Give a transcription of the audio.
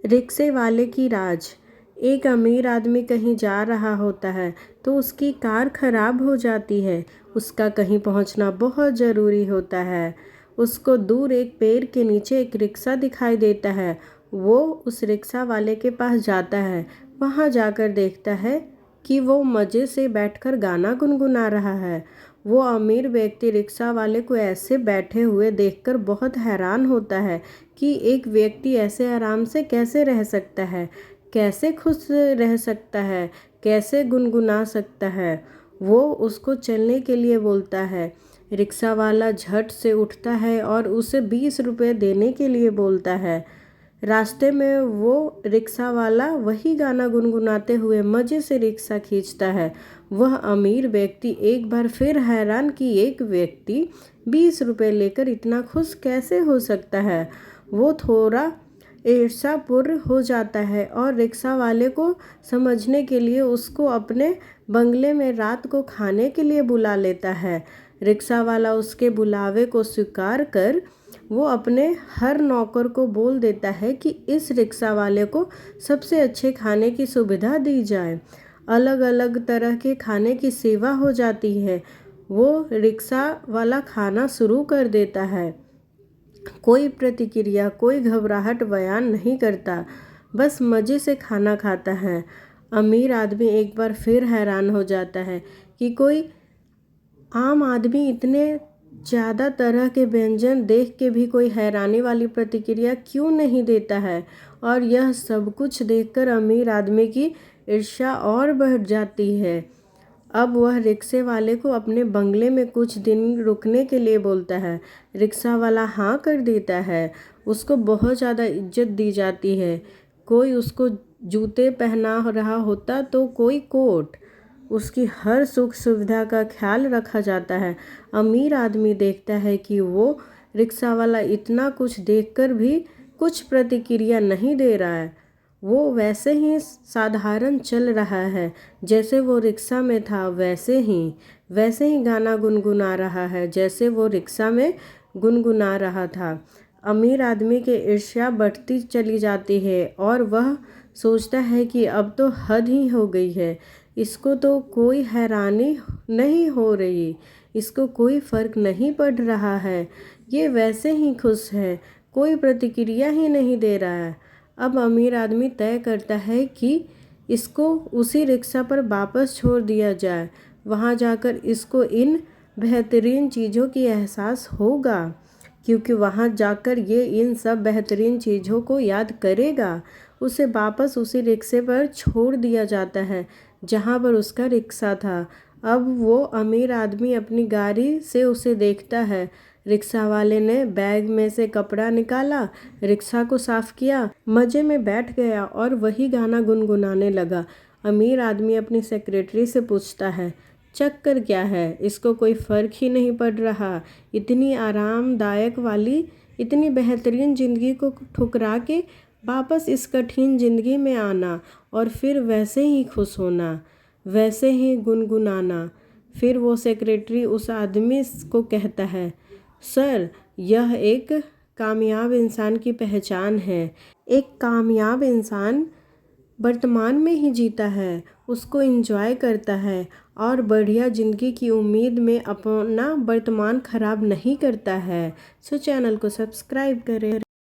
रिक्शे वाले की राज। एक अमीर आदमी कहीं जा रहा होता है तो उसकी कार खराब हो जाती है। उसका कहीं पहुंचना बहुत ज़रूरी होता है। उसको दूर एक पेड़ के नीचे एक रिक्शा दिखाई देता है। वो उस रिक्शा वाले के पास जाता है। वहां जाकर देखता है कि वो मज़े से बैठकर गाना गुनगुना रहा है। वो अमीर व्यक्ति रिक्शा वाले को ऐसे बैठे हुए देखकर बहुत हैरान होता है कि एक व्यक्ति ऐसे आराम से कैसे रह सकता है, कैसे खुश रह सकता है, कैसे गुनगुना सकता है। वो उसको चलने के लिए बोलता है। रिक्शा वाला झट से उठता है और उसे 20 रुपये देने के लिए बोलता है। रास्ते में वो रिक्शा वाला वही गाना गुनगुनाते हुए मज़े से रिक्शा खींचता है। वह अमीर व्यक्ति एक बार फिर हैरान कि एक व्यक्ति 20 रुपये लेकर इतना खुश कैसे हो सकता है। वो थोड़ा ईर्ष्यापूर्ण हो जाता है और रिक्शा वाले को समझने के लिए उसको अपने बंगले में रात को खाने के लिए बुला लेता है। रिक्शा वाला उसके बुलावे को स्वीकार कर वो अपने हर नौकर को बोल देता है कि इस रिक्शा वाले को सबसे अच्छे खाने की सुविधा दी जाए। अलग अलग तरह के खाने की सेवा हो जाती है। वो रिक्शा वाला खाना शुरू कर देता है। कोई प्रतिक्रिया, कोई घबराहट बयान नहीं करता, बस मज़े से खाना खाता है। अमीर आदमी एक बार फिर हैरान हो जाता है कि कोई आम आदमी इतने ज़्यादा तरह के व्यंजन देख के भी कोई हैरानी वाली प्रतिक्रिया क्यों नहीं देता है। और यह सब कुछ देखकर अमीर आदमी की ईर्ष्या और बढ़ जाती है। अब वह रिक्शे वाले को अपने बंगले में कुछ दिन रुकने के लिए बोलता है। रिक्शा वाला हाँ कर देता है। उसको बहुत ज़्यादा इज्जत दी जाती है। कोई उसको जूते पहना रहा होता तो कोई कोट। उसकी हर सुख सुविधा का ख्याल रखा जाता है। अमीर आदमी देखता है कि वो रिक्शा वाला इतना कुछ देखकर भी कुछ प्रतिक्रिया नहीं दे रहा है। वो वैसे ही साधारण चल रहा है, जैसे वो रिक्शा में था वैसे ही गाना गुनगुना रहा है जैसे वो रिक्शा में गुनगुना रहा था। अमीर आदमी की ईर्ष्या बढ़ती चली जाती है और वह सोचता है कि अब तो हद ही हो गई है। इसको तो कोई हैरानी नहीं हो रही, इसको कोई फ़र्क नहीं पड़ रहा है। ये वैसे ही खुश है, कोई प्रतिक्रिया ही नहीं दे रहा है। अब अमीर आदमी तय करता है कि इसको उसी रिक्शा पर वापस छोड़ दिया जाए। वहाँ जाकर इसको इन बेहतरीन चीज़ों की एहसास होगा, क्योंकि वहाँ जाकर ये इन सब बेहतरीन चीज़ों को याद करेगा। उसे वापस उसी रिक्शे पर छोड़ दिया जाता है जहाँ पर उसका रिक्शा था। अब वो अमीर आदमी अपनी गाड़ी से उसे देखता है। रिक्शा वाले ने बैग में से कपड़ा निकाला, रिक्शा को साफ किया, मज़े में बैठ गया और वही गाना गुनगुनाने लगा। अमीर आदमी अपनी सेक्रेटरी से पूछता है, चक्कर क्या है, इसको कोई फ़र्क ही नहीं पड़ रहा। इतनी आरामदायक वाली, इतनी बेहतरीन ज़िंदगी को ठुकरा के वापस इस कठिन ज़िंदगी में आना और फिर वैसे ही खुश होना, वैसे ही गुनगुनाना। फिर वो सेक्रेटरी उस आदमी को कहता है, सर, यह एक कामयाब इंसान की पहचान है। एक कामयाब इंसान वर्तमान में ही जीता है, उसको एंजॉय करता है और बढ़िया ज़िंदगी की उम्मीद में अपना वर्तमान ख़राब नहीं करता है। सो चैनल को सब्सक्राइब करें।